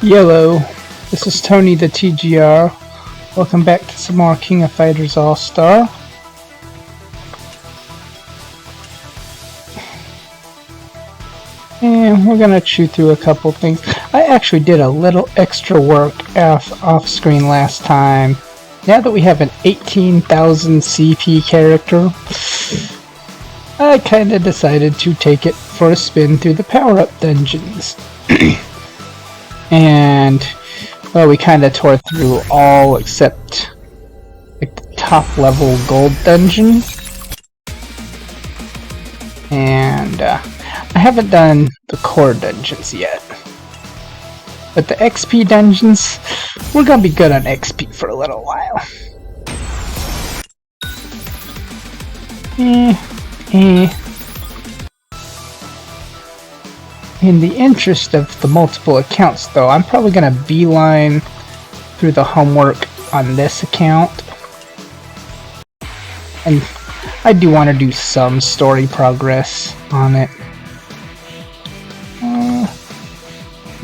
Yellow, this is Tony the TGR. Welcome back to some more King of Fighters All-Star. And we're gonna chew through a couple things. I actually did a little extra work off screen last time. Now that we have an 18,000 CP character, I kinda decided to take it for a spin through the power-up dungeons. And, well, we kinda tore through all except like the top level gold dungeon. And I haven't done the core dungeons yet. But the XP dungeons, we're gonna be good on XP for a little while. In the interest of the multiple accounts though, I'm probably gonna beeline through the homework on this account. And I do want to do some story progress on it.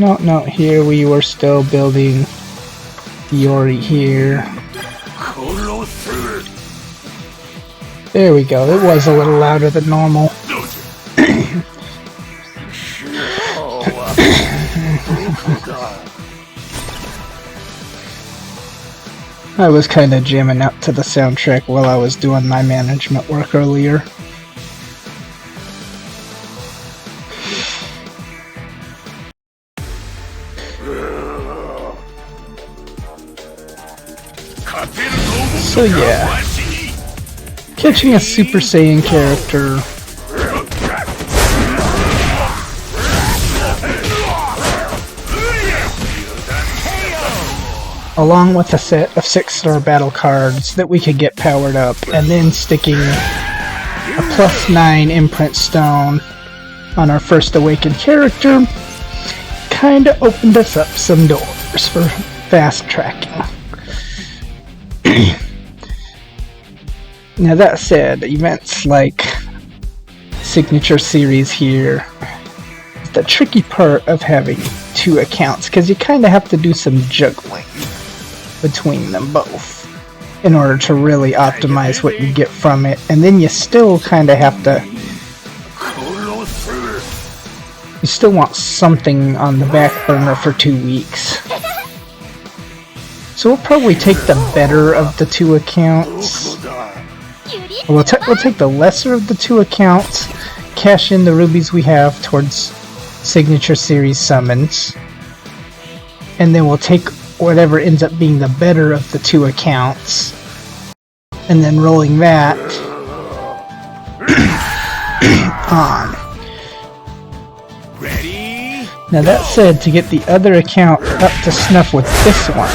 No, here we were still building Yori here. There we go, it was a little louder than normal. I was kinda jamming out to the soundtrack while I was doing my management work earlier. So yeah, catching a Super Saiyan character along with a set of 6-star battle cards that we could get powered up, and then sticking a +9 imprint stone on our first awakened character kinda opened us up some doors for fast tracking. Now that said, events like Signature Series here is the tricky part of having 2 accounts, because you kinda have to do some juggling between them both in order to really optimize what you get from it, and then you still kinda have to, you still want something on the back burner for 2 weeks. So we'll probably take the better of the 2 accounts. We'll take the lesser of the 2 accounts, cash in the rubies we have towards Signature Series summons, and then we'll take whatever ends up being the better of the 2 accounts, and then rolling that on. Ready? Now that said, to get the other account up to snuff with this one,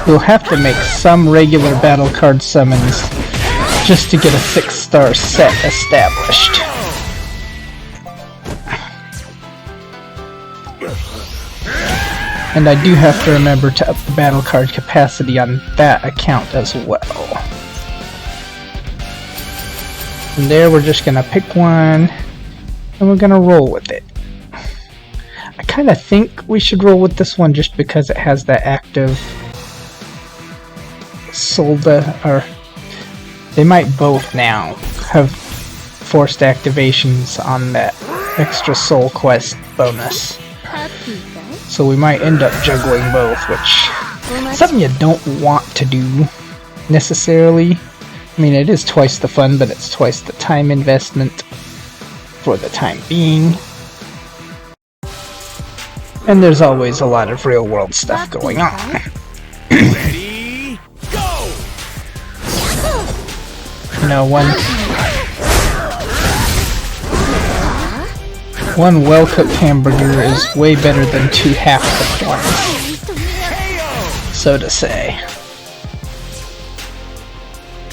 we'll have to make some regular battle card summons just to get a 6-star set established. And I do have to remember to up the battle card capacity on that account as well. From there we're just gonna pick one and we're gonna roll with it. I kinda think we should roll with this one just because it has that active Solda, or they might both now have forced activations on that extra soul quest bonus. So we might end up juggling both, which is something you don't want to do necessarily. I mean, it is twice the fun, but it's twice the time investment for the time being. And there's always a lot of real world stuff going on. Ready? Go! You know, one well-cooked hamburger is way better than 2 half-cooked ones, so to say.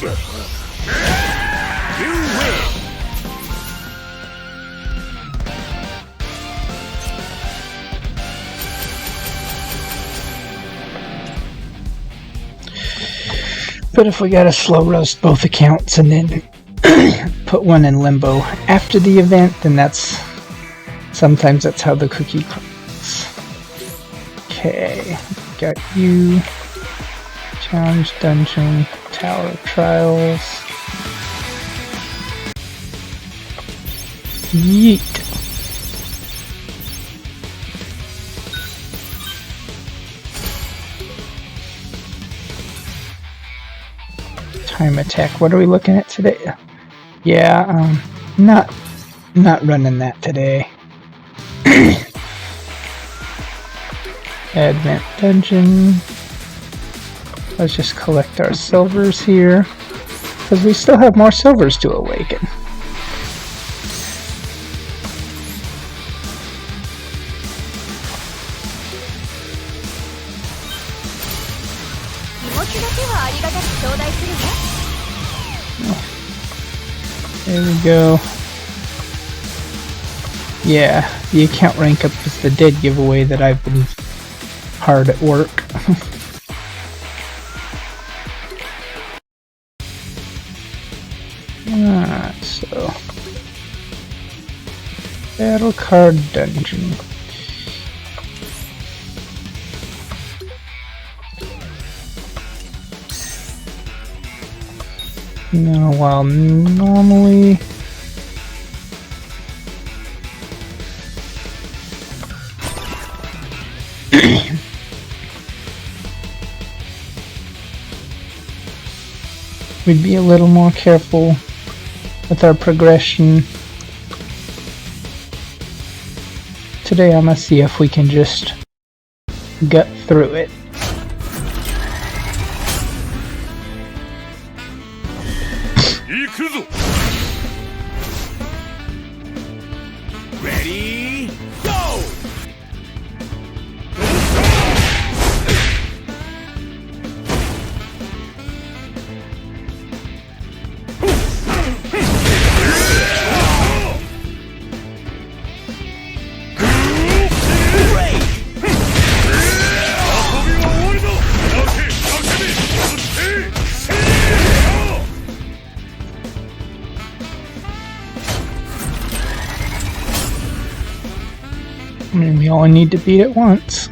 You win! But if we gotta slow roast both accounts and then put one in limbo after the event, then that's Sometimes that's how the cookie crumbles. Okay, got you. Challenge dungeon, Tower of Trials. Yeet. Time attack. What are we looking at today? Yeah, not running that today. Advent dungeon. Let's just collect our silvers here, because we still have more silvers to awaken. There we go. Yeah, the account rank up is the dead giveaway that I've been hard at work. Alright, so battle card dungeon. Now, while normally we'd be a little more careful with our progression. Today I'm gonna see if we can just gut through it. Ready, go! I mean, we only need to beat it once.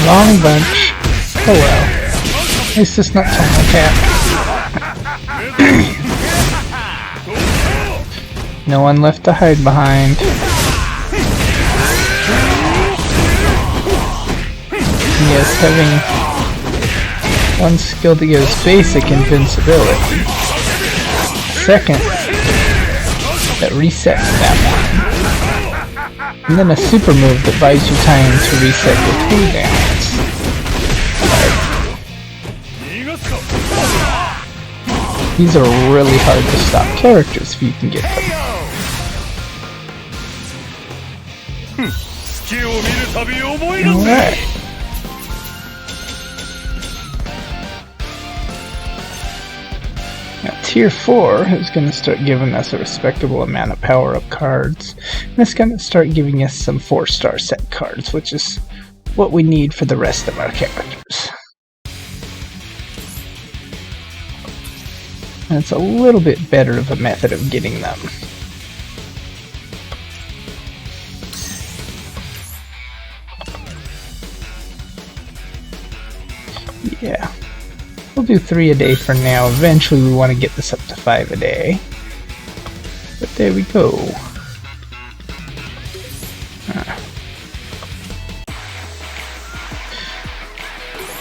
Long bunch. Oh well. At least it's not time attack. No one left to hide behind. Yes, having one skill that gives basic invincibility. Second, that resets that one. And then a super move that buys you time to reset your cooldowns. These are really hard to stop characters if you can get them. Alright. Now Tier 4 is going to start giving us a respectable amount of power-up cards. And it's going to start giving us some 4-star set cards, which is what we need for the rest of our characters. And it's a little bit better of a method of getting them. Yeah. We'll do 3 a day for now. Eventually we want to get this up to 5 a day. But there we go.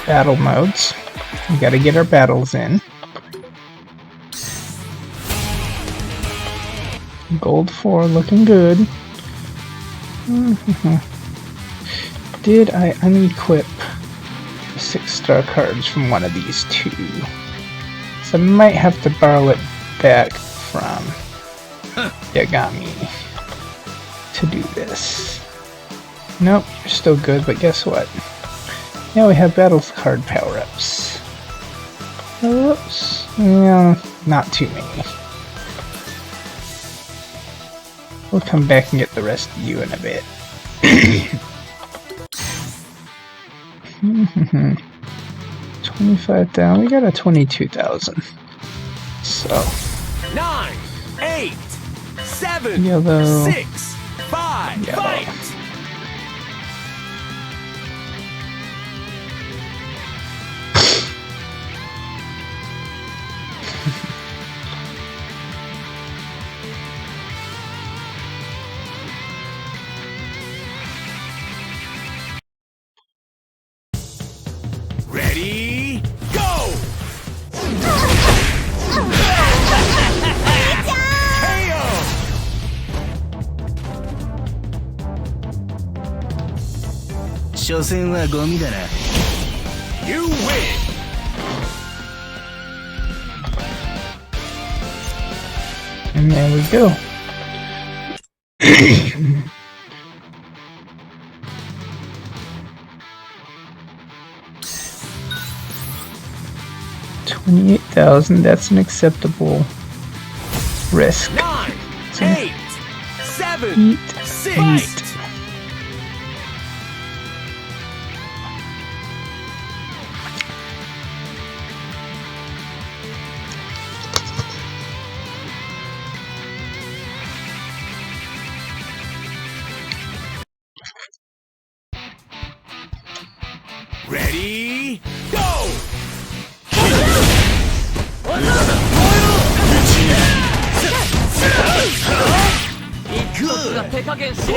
Battle modes. We gotta get our battles in. Gold 4 looking good. Did I unequip 6-star cards from one of these 2? So I might have to borrow it back from Yagami to do this. Nope, you're still good, but guess what? Now we have battle card power-ups. Whoops. Yeah, not too many. We'll come back and get the rest of you in a bit. 25,000. We got a 22,000. So 9, 8, 7, yellow, 6, 5, yellow. fight! Ready, go! KO! 所詮はゴミだな。 You win! And there we go. $28,000. That's an acceptable risk. 9, So 8, 7, eat, 6, eat. Ready, go! Good. 手加減しね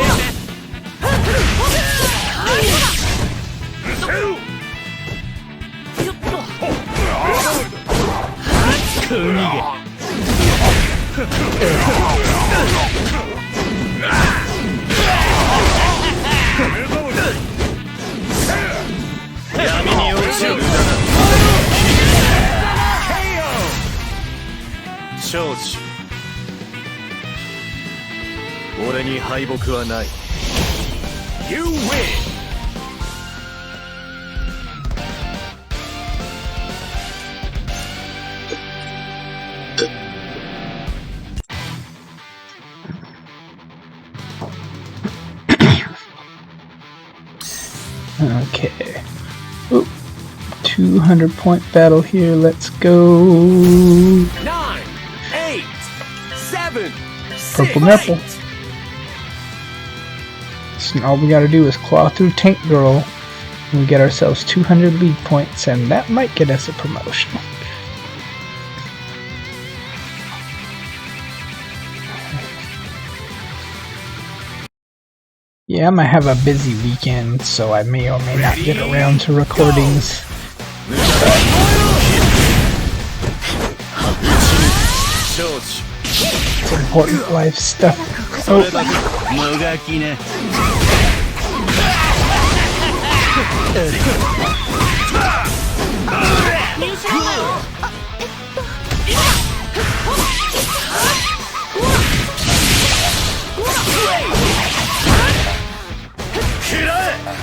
闇に落ちる。長寿。俺に敗北はない。 You win! Okay. Oop. 200-point battle here. Let's go. 9, 8, 7, 6, Purple nipple. So all we gotta do is claw through Tank Girl, and we get ourselves 200 league points, and that might get us a promotion. Yeah, I might have a busy weekend, so I may or may not get around to recordings. It's important life stuff. Oh, もがきね。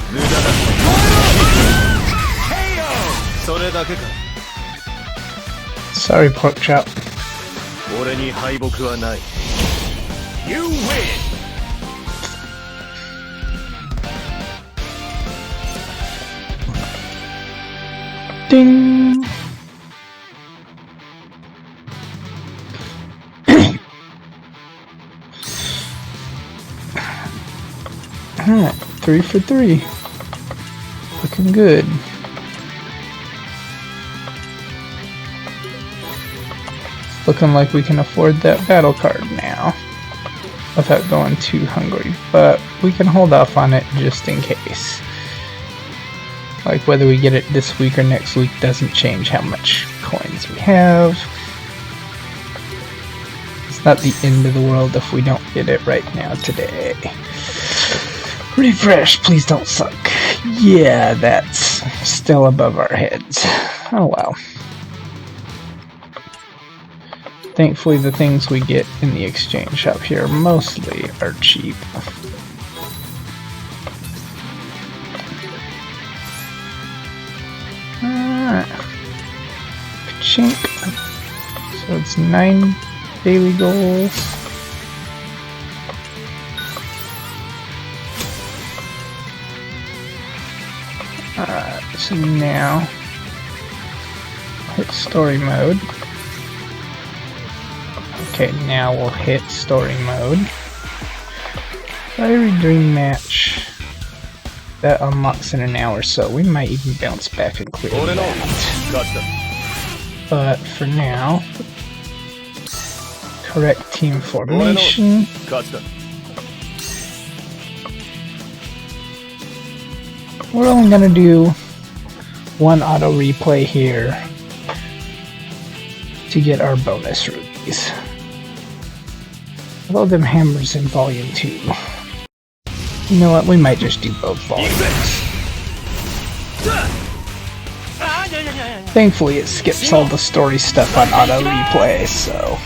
無駄だ。それだけか。 sorry, pork chop. 俺に敗北はない。 You win! Ding! Alright, 3 for 3. Looking good. Looking like we can afford that battle card now without going too hungry, but we can hold off on it just in case. Like whether we get it this week or next week doesn't change how much coins we have. It's not the end of the world if we don't get it right now today. Refresh, please don't suck. Yeah, that's still above our heads. Oh well. Thankfully the things we get in the exchange shop here mostly are cheap. Chink. So it's 9 daily goals. Alright, so now hit story mode. Okay, now we'll hit story mode. Fiery Dream Match. That unlocks in an hour, so we might even bounce back and clear that. But for now, correct team formation. We're only gonna do one auto replay here to get our bonus rubies. Although them hammers in volume 2. You know what, we might just do both volumes. Thankfully it skips all the story stuff on auto replay, so...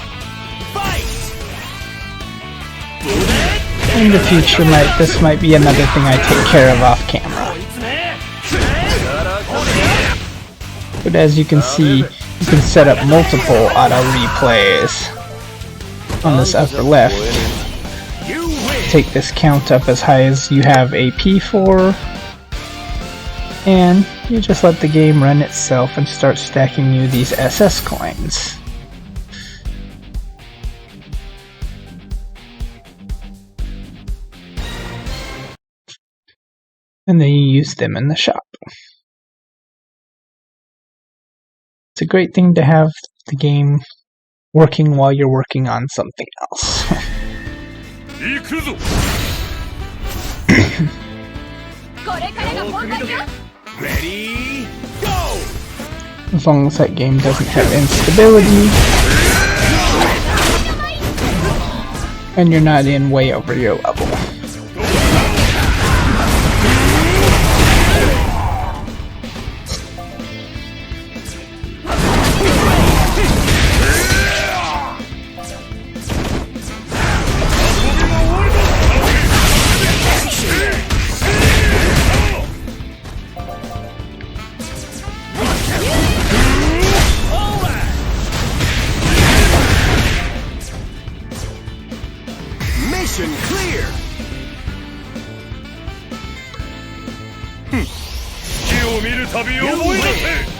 In the future, this might be another thing I take care of off camera. But as you can see, you can set up multiple auto replays on this upper left. Take this count up as high as you have AP for, and you just let the game run itself and start stacking you these SS coins. And then you use them in the shop. It's a great thing to have the game working while you're working on something else. Ready, go! As long as that game doesn't have instability and you're not in way over your level. Mission clear! You win!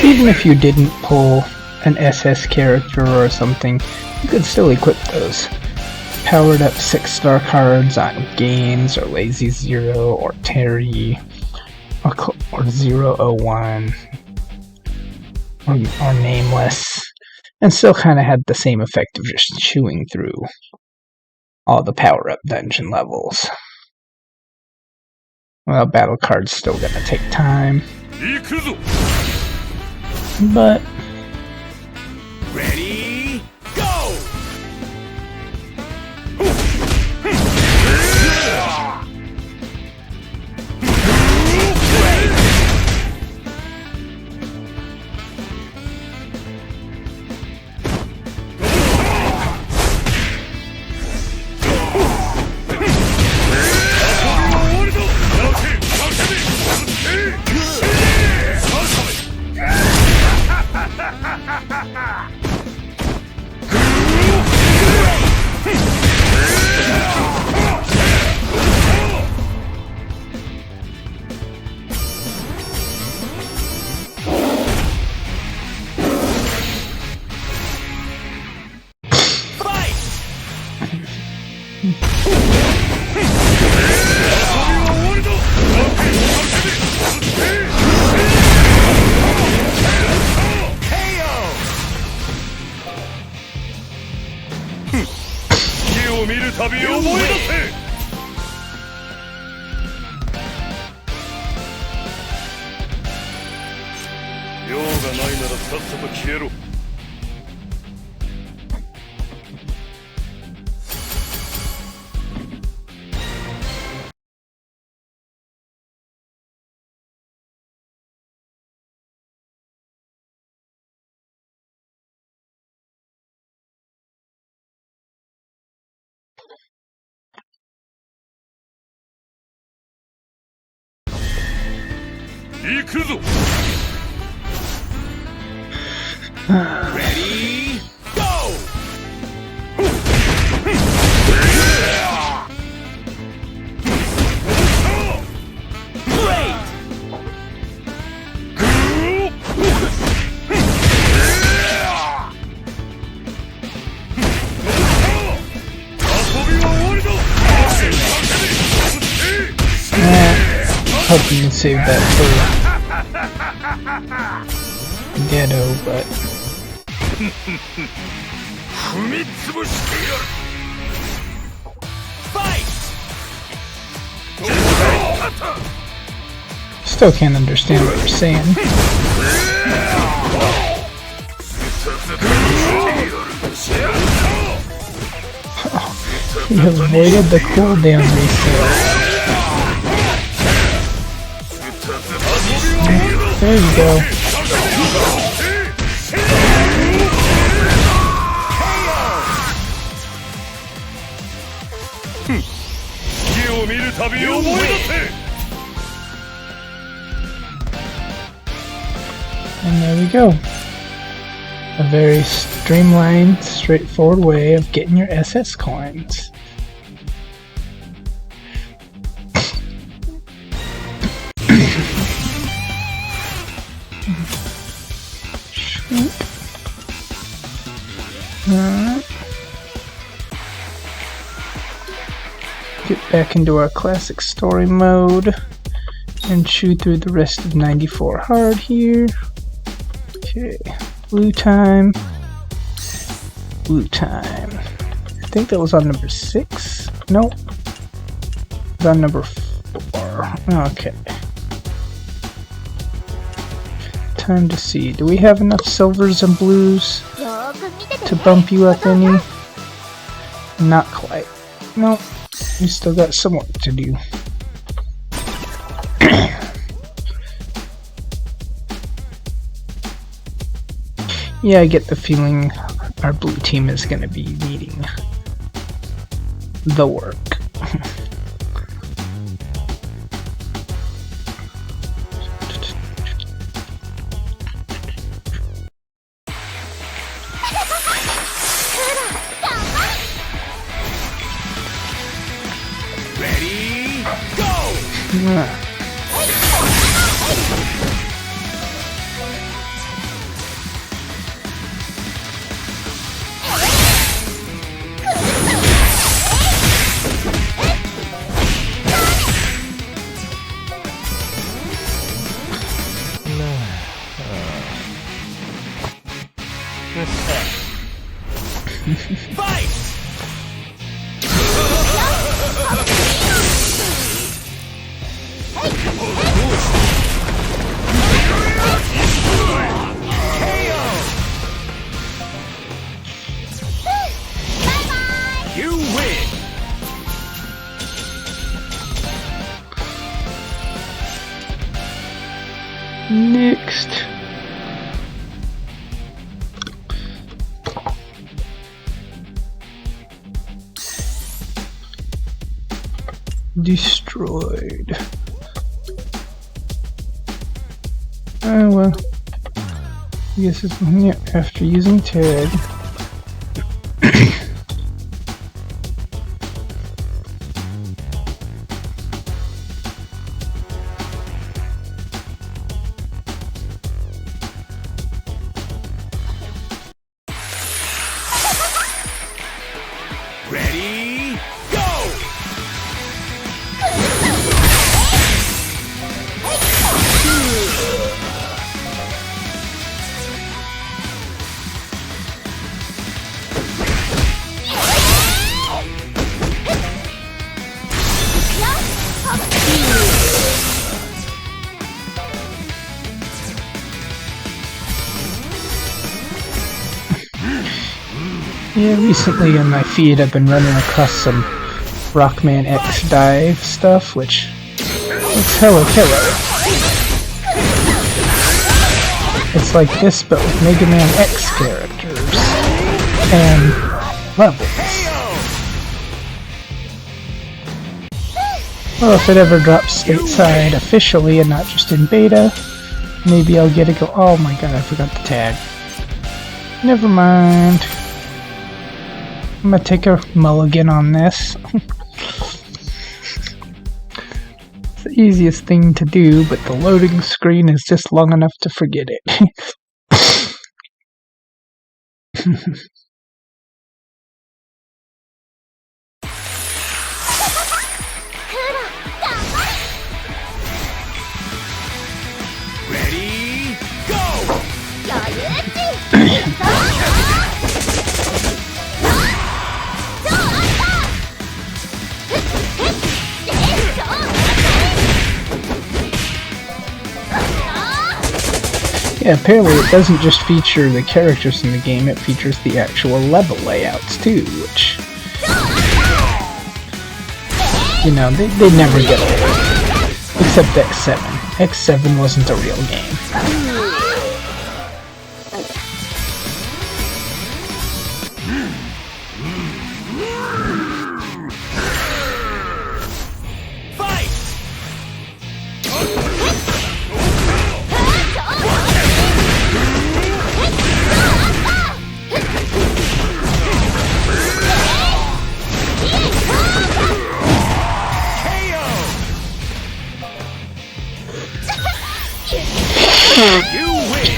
Even if you didn't pull an SS character or something, you could still equip those. Powered up 6-star cards on Gaines or Lazy Zero or Terry or 001 or Nameless, and still kind of had the same effect of just chewing through all the power-up dungeon levels. Well, battle card's still gonna take time, but Ready, go! Ready, go! Great! Hoping to save that for Ghetto, but still can't understand what you're saying. Oh, he avoided the cooldown reset. There you go. And there we go. A very streamlined, straightforward way of getting your SS coins. Get back into our classic story mode and chew through the rest of 94 hard here. Okay, blue time. Blue time. I think that was on number 6. Nope. It was on number 4. Okay. Time to see. Do we have enough silvers and blues to bump you up any? Not quite. Nope. We still got some work to do. Yeah, I get the feeling our blue team is going to be needing the work. Ready, go! Fight! You win! Next. Destroyed. Oh well. Yes, after using tag. Ready, go! Yeah, recently on my feed I've been running across some Rockman X dive stuff, which looks hella killer. It's like this, but with Mega Man X characters and levels. Well, if it ever drops stateside officially and not just in beta, maybe I'll get a go. Oh my god, I forgot the tag. Never mind. I'm gonna take a mulligan on this. It's the easiest thing to do, but the loading screen is just long enough to forget it. Ready, go! Yeah, apparently it doesn't just feature the characters in the game, it features the actual level layouts too, which, you know, they never get old. Except X7. X7 wasn't a real game. You win!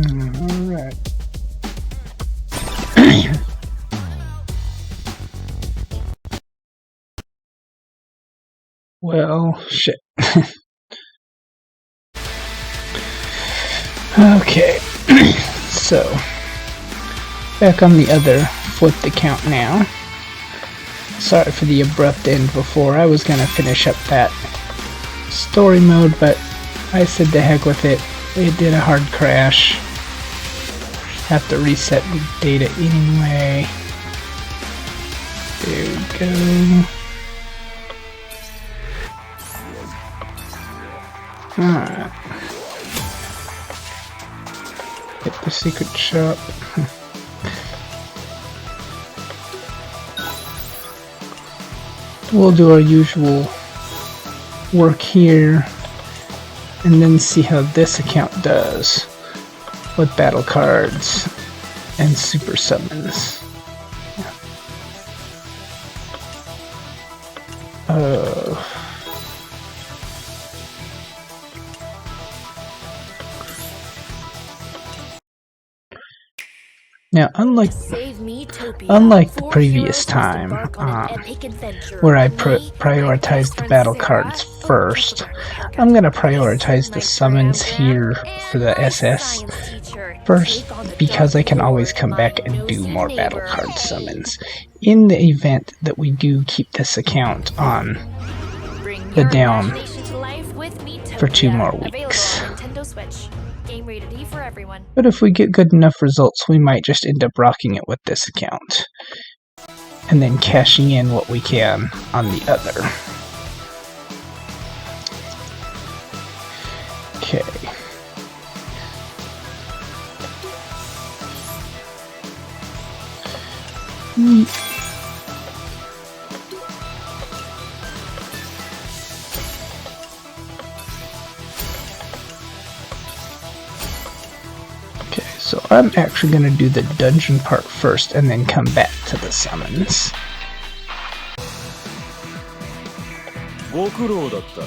Alright. Well, shit. Okay. So, back on the other flipped account now. Sorry for the abrupt end before. I was gonna finish up that story mode, but I said to heck with it. It did a hard crash. Have to reset the data anyway. There we go. Alright. Hit the secret shop. We'll do our usual work here and then see how this account does with battle cards and super summons. Now, unlike the previous time, where I prioritized the battle cards first, I'm going to prioritize the summons here for the SS first, because I can always come back and do more battle card summons in the event that we do keep this account on the down for 2 more weeks. But if we get good enough results, we might just end up rocking it with this account and then cashing in what we can on the other. Okay. Okay, so I'm actually going to do the dungeon part first and then come back to the summons. ご苦労だった。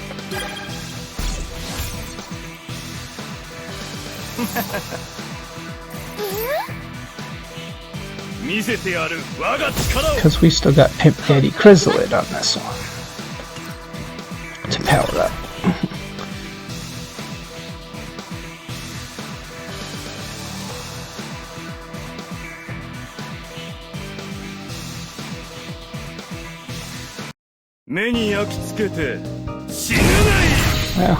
見せてやる我が力を。 Because we still got Pimp Daddy Chrysalid on this one to power up. 目に焼き付けて死ぬがいい。 Well,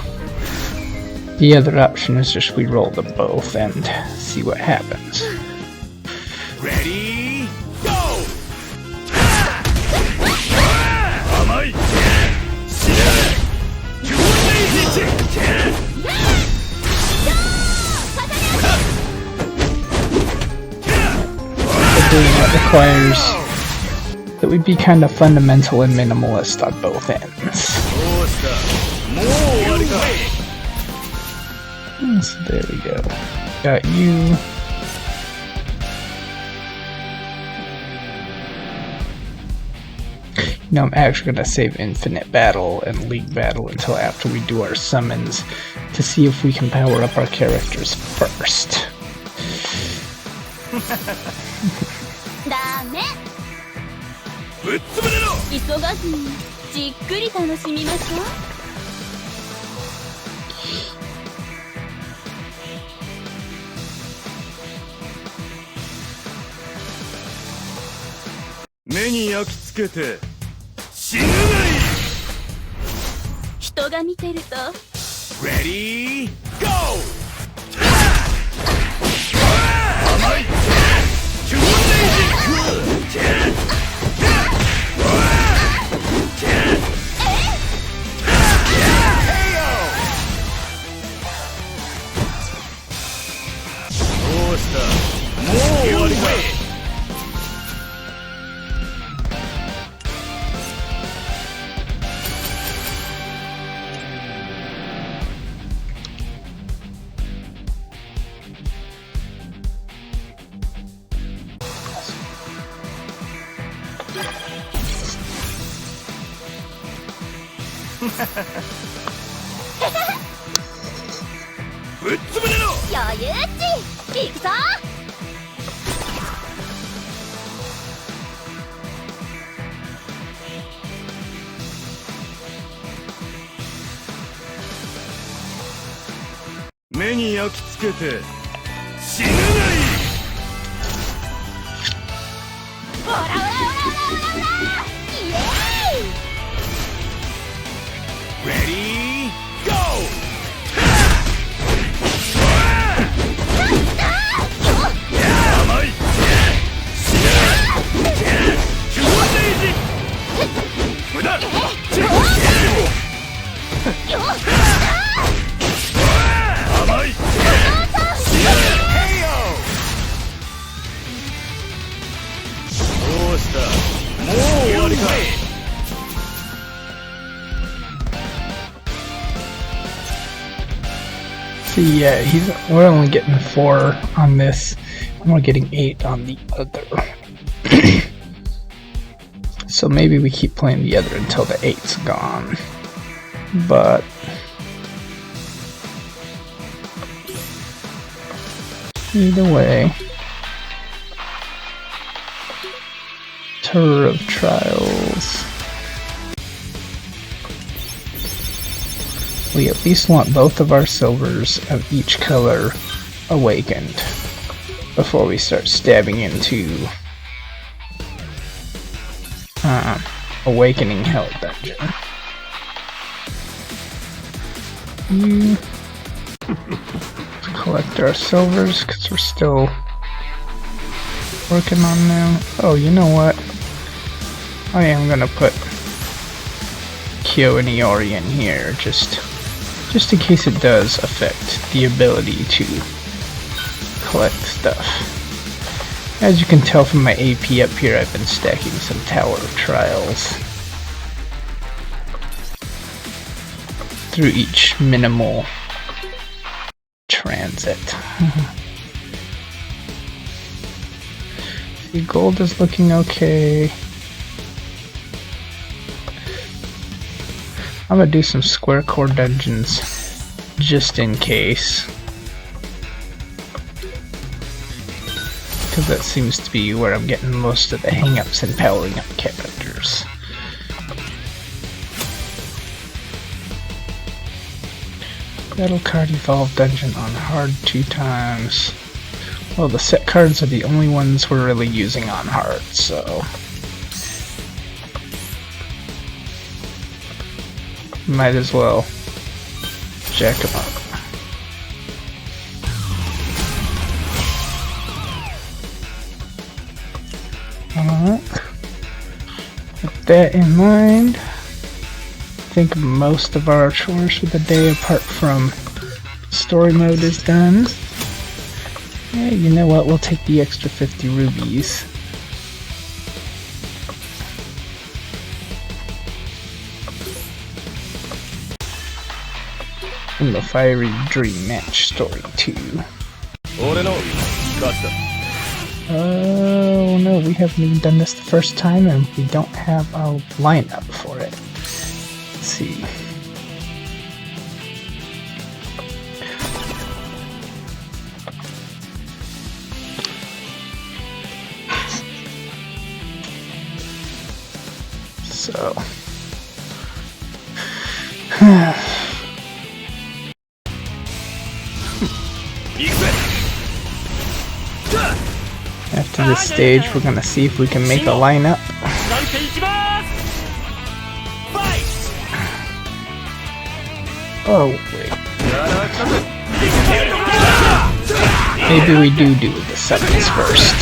the other option is just we roll them both and see what happens. Ready, go! 甘い。死ね。急にヒッチ。 Doing that requires that we be kind of fundamental and minimalist on both ends. So there we go. Got you. Now I'm actually going to save Infinite Battle and League Battle until after we do our summons to see if we can power up our characters first. ダメ。ぶっ潰れろ。急がずにじっくり楽しみましょう。目に焼き付けて死ぬがいい。人が見てると。Ready, go! 甘い。急にヒッチ。 ぶっ潰れろ。余裕っち。行くぞ。目に焼き付けて死ぬがいい。オラオラオラオラオラオラ。イエーイ。 Ready, go! 甘い。死ね。急に無駄。甘い。死ね。どうした。もう終わりか。 So yeah, we're only getting 4 on this, and we're getting 8 on the other. So maybe we keep playing the other until the 8's gone. But either way, Tour of Trials. We at least want both of our silvers of each color awakened before we start stabbing into Awakening Hell Dungeon. Collect our silvers because we're still working on them. Oh, you know what? I am gonna put Kyo and Iori in here just just in case it does affect the ability to collect stuff. As you can tell from my AP up here, I've been stacking some Tower of Trials through each minimal transit. See, gold is looking okay. I'm gonna do some square core dungeons just in case, because that seems to be where I'm getting most of the hang-ups in powering up characters. Battle card evolve dungeon on hard 2 times. Well, the set cards are the only ones we're really using on hard, so might as well jack them up. Alright. With that in mind, I think most of our chores for the day, apart from story mode, is done. Yeah, you know what? We'll take the extra 50 rubies. From the Fiery Dream Match Story 2. Oh no, we haven't even done this the first time and we don't have a lineup for it. Let's see. So after this stage, we're gonna see if we can make a lineup. Oh wait. Maybe we do the summons first.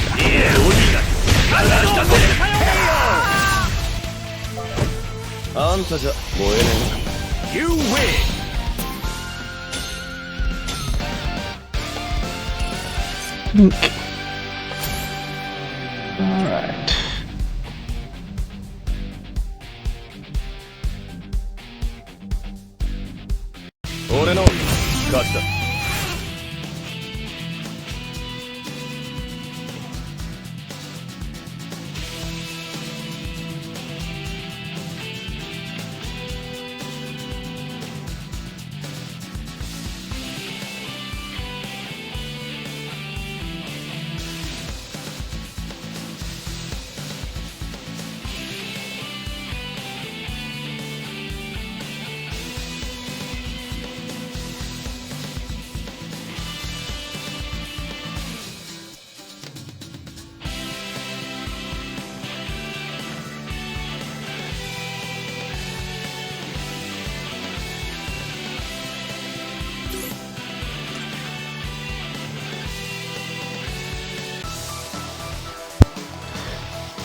You win! Pink. Alright.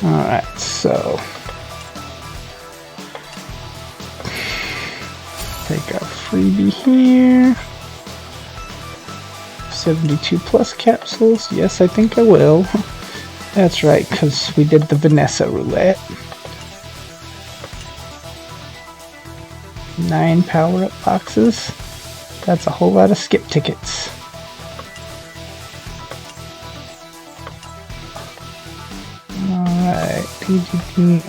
Alright, so take our freebie here. 72 plus capsules. Yes, I think I will. That's right, because we did the Vanessa roulette. 9 power-up boxes. That's a whole lot of skip tickets. Alright, PGP.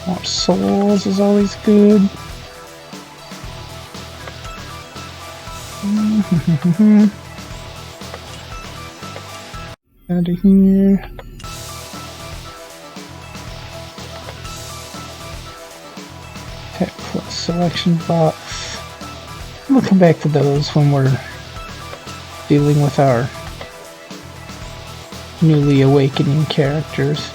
More souls is always good. Out of here. Tech plus selection box. We'll come back to those when we're dealing with our newly awakening characters.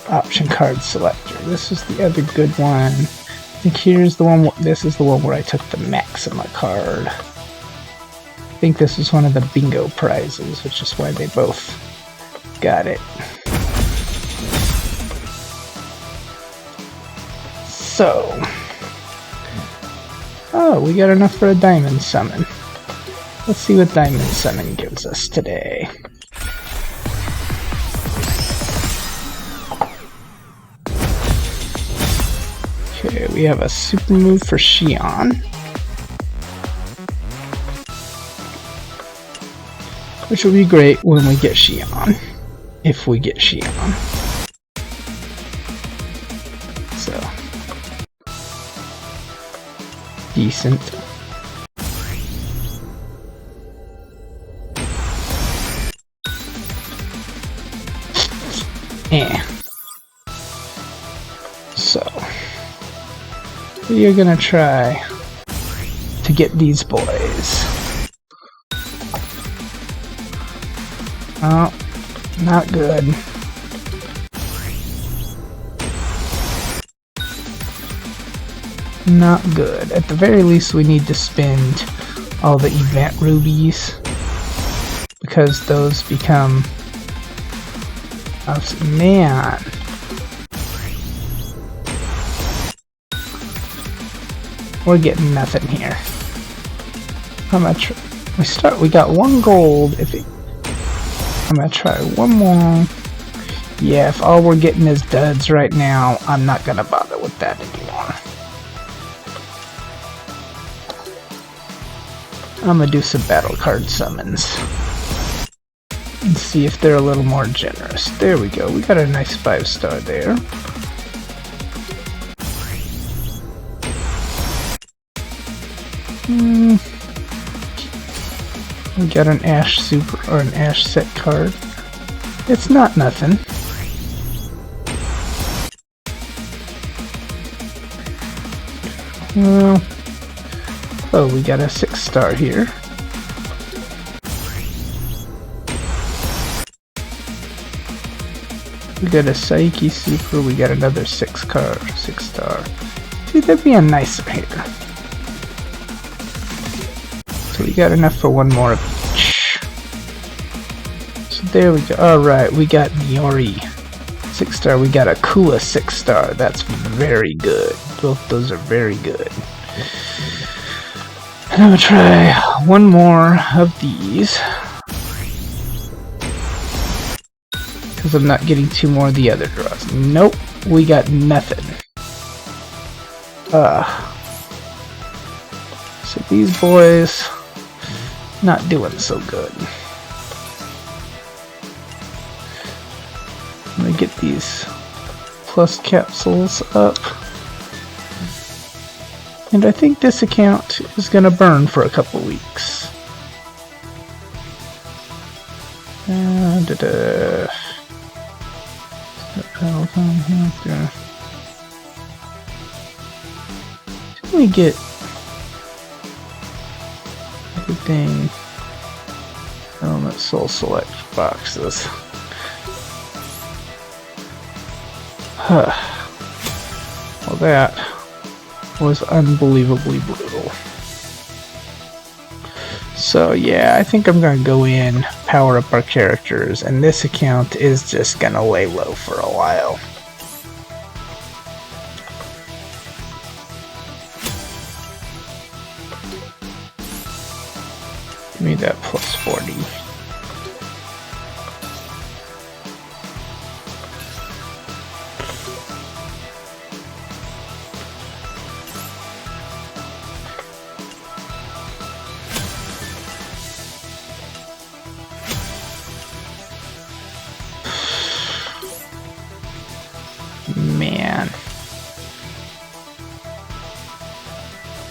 Option card selector. This is the other good one. I think here's the one. This is the one where I took the Maxima card. I think this is one of the bingo prizes, which is why they both got it. So Oh, we got enough for a diamond summon. Let's see what diamond summon gives us today. Okay, we have a super move for Xion, which will be great when we get Xion, if we get Xion. So, decent. So, we are gonna try to get these boys. Oh, not good. Not good. At the very least, we need to spend all the event rubies, because those become... Oh, man. We're getting nothing here. How much? We got 1 gold. I'm gonna try one more. Yeah, if all we're getting is duds right now, I'm not gonna bother with that anymore. I'm gonna do some battle card summons and see if they're a little more generous. There we go. We got a nice 5-star there. We got an Ash Super or an Ash set card. It's not nothing. Well, oh, we got a 6-star here. We got a Psyche Super. We got another 6-star. See, that'd be a nicer here. So we got enough for 1 more of each. So there we go. Alright, we got Niori 6-star. We got a Kua 6-star. That's very good. Both those are very good. And I'm gonna try 1 more of these, because I'm not getting 2 more of the other draws. Nope, we got nothing. So these boys, not doing so good. I'm gonna get these plus capsules up. And I think this account is gonna burn for a couple weeks. Didn't we get everything? Element Soul Select boxes. Well, that was unbelievably brutal. So yeah, I think I'm gonna go in, power up our characters, and this account is just gonna lay low for a while. Give me that plus 40. Man,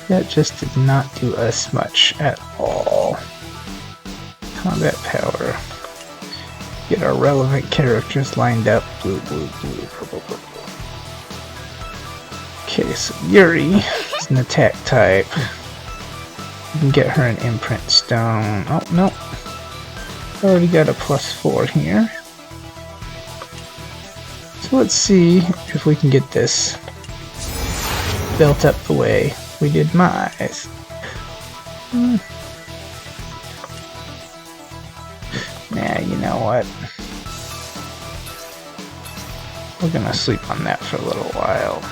that just did not do us much at all. Combat power. Get our relevant characters lined up. Blue, blue, blue, purple, purple. Okay, so Yuri is an attack type. You can get her an imprint stone. Oh, no. Already got a plus 4 here. Let's see if we can get this built up the way we did mine. Nah, you know what? We're gonna sleep on that for a little while.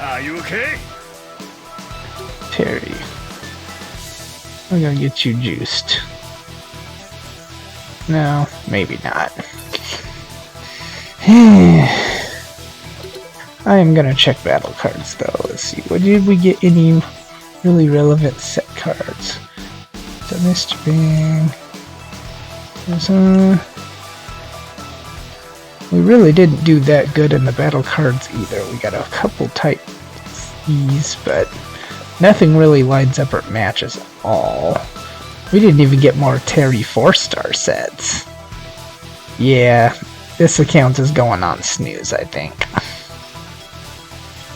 Are you okay? Terry. I'm gonna get you juiced. No, maybe not. I am gonna check battle cards though. Let's see. What did we get? Any really relevant set cards? So Mr. Bing. We really didn't do that good in the battle cards either. We got a couple type E's, but nothing really lines up or matches at all. We didn't even get more Terry 4-star sets. Yeah, this account is going on snooze, I think.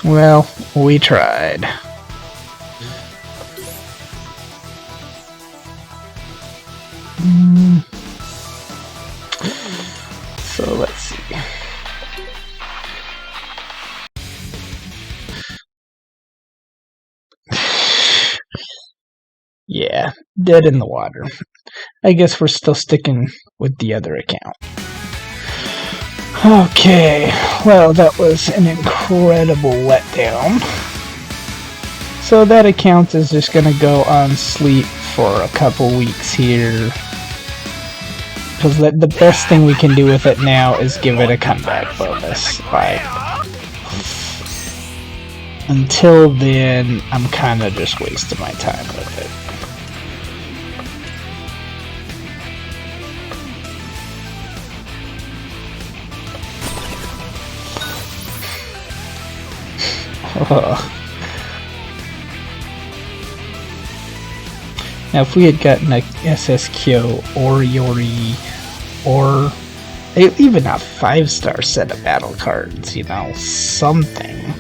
Well, we tried. So let's see. Yeah, dead in the water. I guess we're still sticking with the other account. Okay, well that was an incredible letdown. So that account is just gonna go on sleep for a couple weeks here. Because the best thing we can do with it now is give it a comeback bonus. Until then, I'm kinda just wasting my time with it. Now if we had gotten a SSKyo or Yori or even a 5-star set of battle cards, you know, something.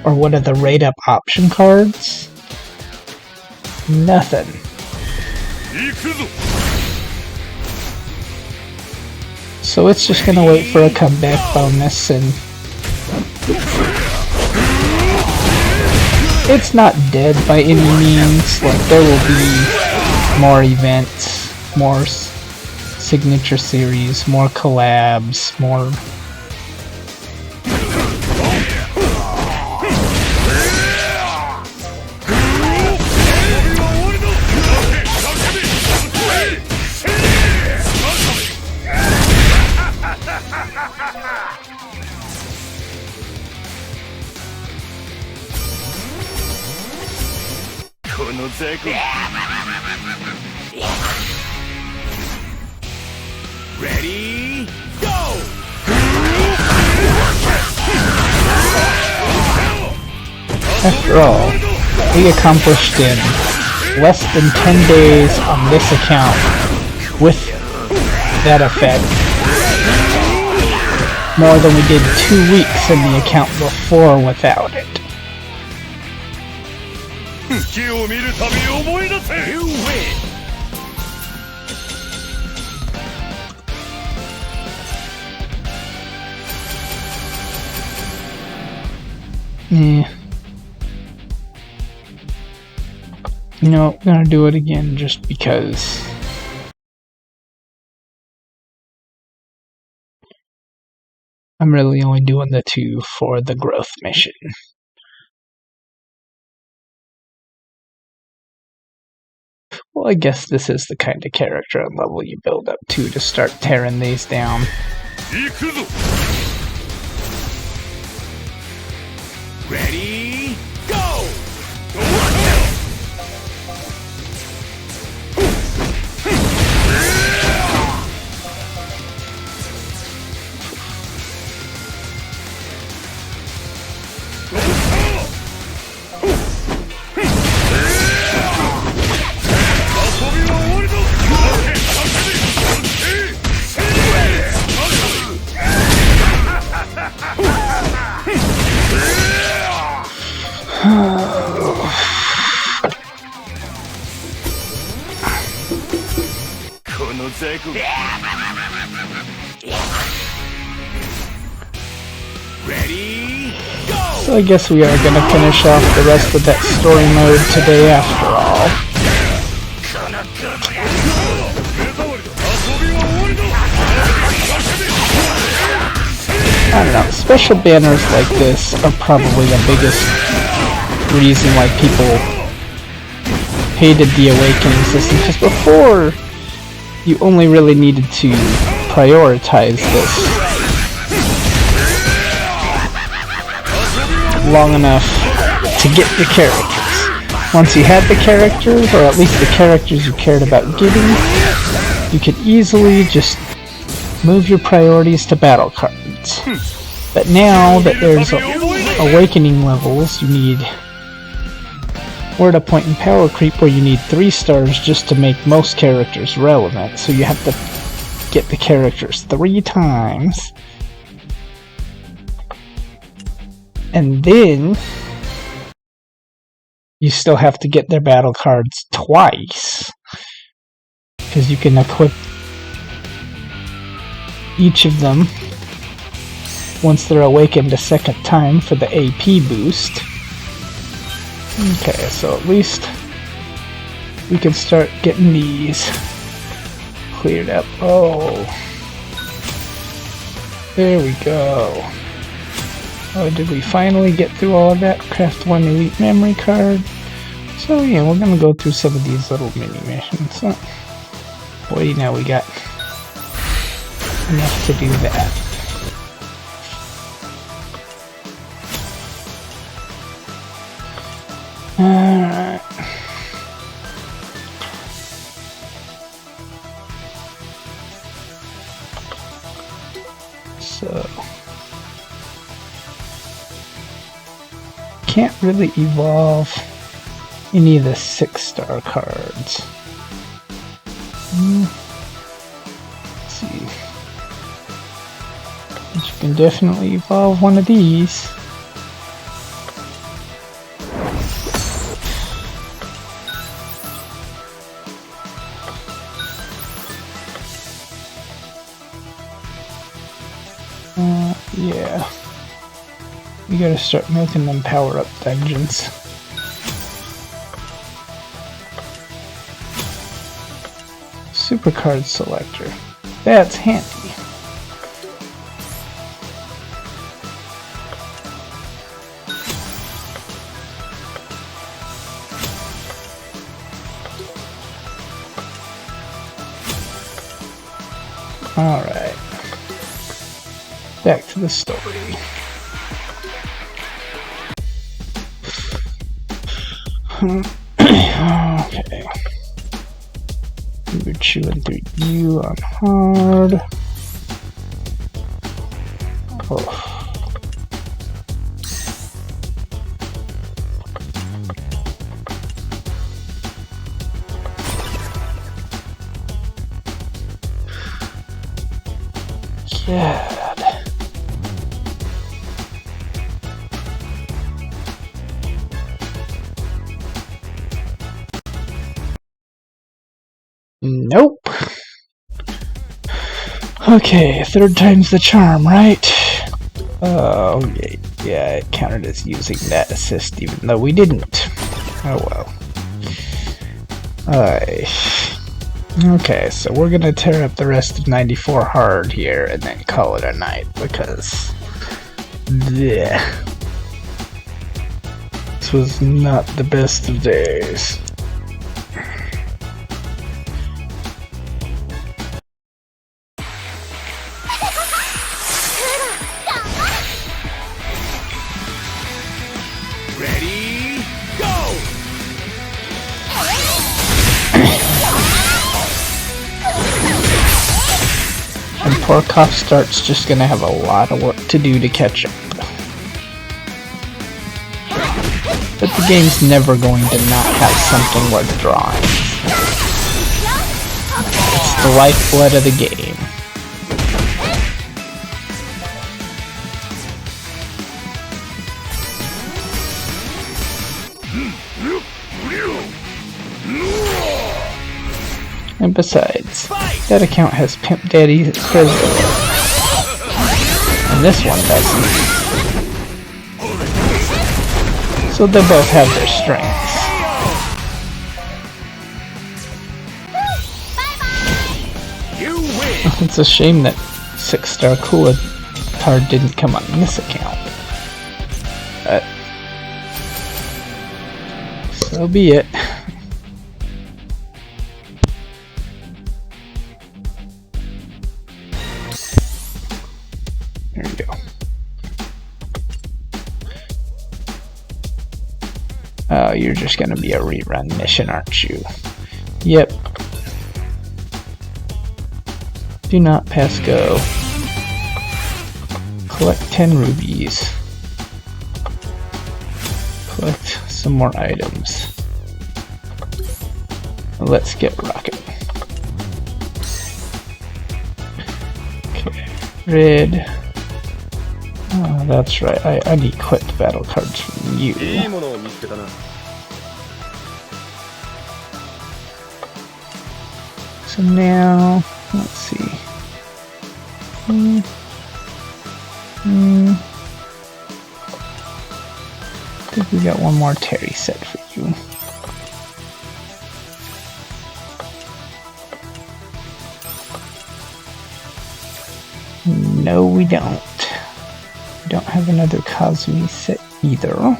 Or one of the rate up option cards. Nothing. So it's just gonna wait for a comeback bonus, and it's not dead by any means. Like, there will be more events, more signature series, more collabs, more. Ready, go! After all, we accomplished in less than 10 days on this account with that effect more than we did 2 weeks in the account before without it. You win! Yeah. You know, I'm gonna do it again just because. I'm really only doing the 2 for the growth mission. Well, I guess this is the kind of character and level you build up to start tearing these down. Ready, go! Ready, go! So I guess we are gonna finish off the rest of that story mode today after all. I don't know, special banners like this are probably the biggest reason why people hated the Awakening system, because before, you only really needed to prioritize this long enough to get the characters. Once you had the characters, or at least the characters you cared about getting, you could easily just move your priorities to battle cards. But now that there's Awakening levels, you need... we're at a point in power creep where you need 3 stars just to make most characters relevant, so you have to get the characters 3 times. And then you still have to get their battle cards twice, because you can equip each of them once they're awakened a second time for the AP boost. Okay, so at least we can start getting these cleared up. Oh, there we go. Oh, did we finally get through all of that? Craft 1 elite memory card. So yeah, we're gonna go through some of these little mini missions. What do you know, we got enough to do that. Alright. So can't really evolve any of the 6-star cards. Let's see. But you can definitely evolve one of these. Yeah. We gotta start making them power-up dungeons. Supercard selector. That's handy. Alright. Back to the story. Okay. We're chewing through you on hard. Oh. God. Nope. Okay, 3rd time's the charm, right? Oh, yeah, it counted as using that assist even though we didn't. Oh well. Okay, so we're gonna tear up the rest of 94 hard here and then call it a night because... bleh. This was not the best of days. Ready, go! And poor CoughStart's just gonna have a lot of work to do to catch up. But the game's never going to not have something worth drawing. It's the lifeblood of the game. And besides, that account has Pimp Daddy's President, and this one doesn't. So they both have their strengths. You win! It's a shame that 6-star Kula card didn't come on this account. But so be it. There we go. Oh, you're just gonna be a rerun mission, aren't you? Yep. Do not pass go. Collect 10 rubies. Collect some more items. Let's get rocking. Okay, red. Oh, that's right. I unequipped battle cards from you. So now, let's see. I think we got one more Terry set for you. No, we don't. We don't have another Cosme set either.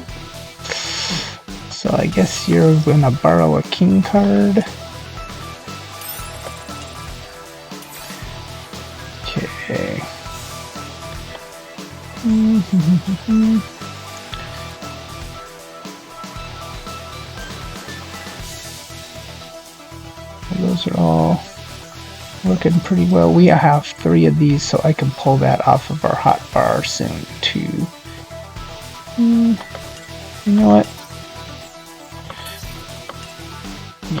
So I guess you're gonna borrow a king card. Okay. Those are all working pretty well. We have 3 of these, so I can pull that off of our hotbar soon too. You know what?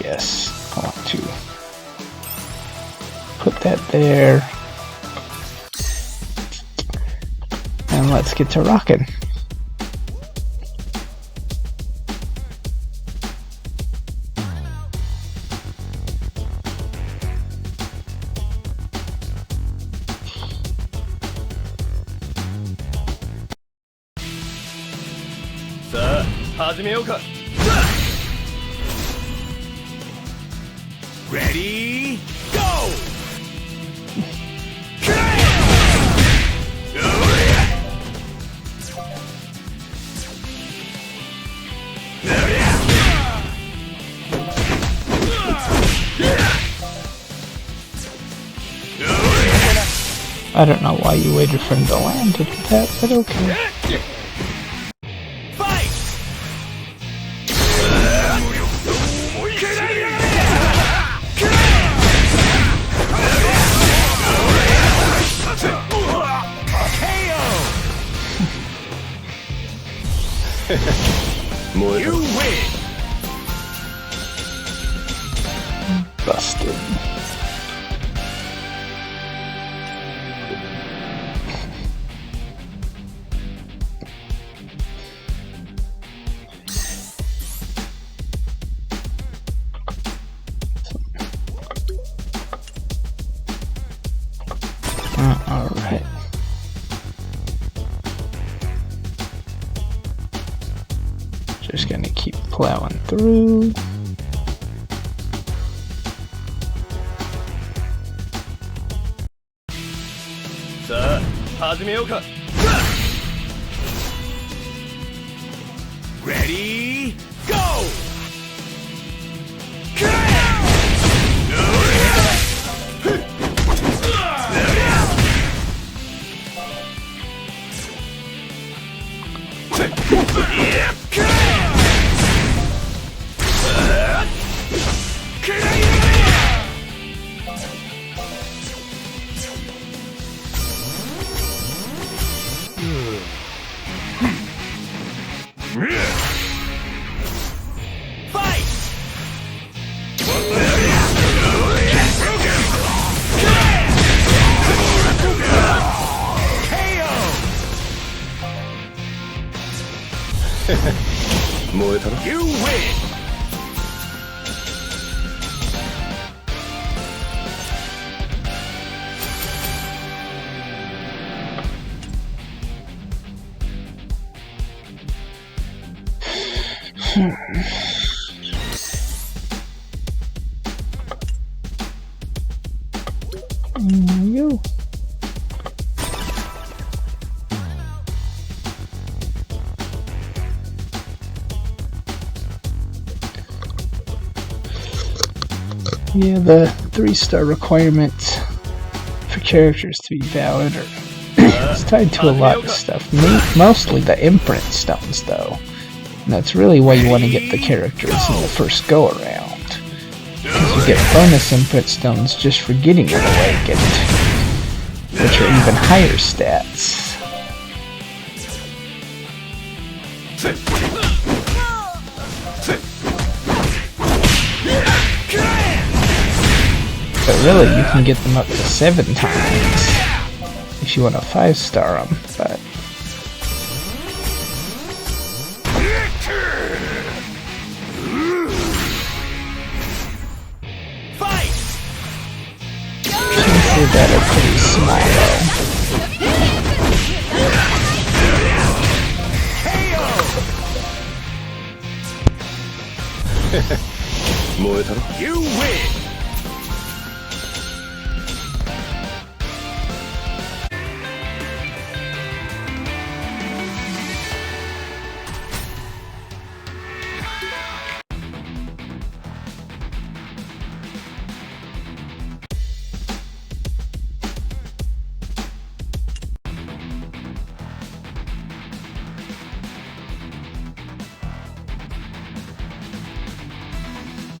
Yes, I want to put that there. And let's get to rocking. Ready, go! I don't know why you waited for him to land to do that, but okay. You win! Busted. Alright. Just gonna keep plowing through. Ready, go! You win! There you go. Yeah, the 3-star requirement for characters to be valid it's tied to a lot of stuff. Mostly the imprint stones, though. And that's really why you want to get the characters in the first go around. Because you get bonus imprint stones just for getting it awakened, which are even higher stats. But really, you can get them up to 7 times if you want to 5-star them, but... chances that are pretty small, though. You win!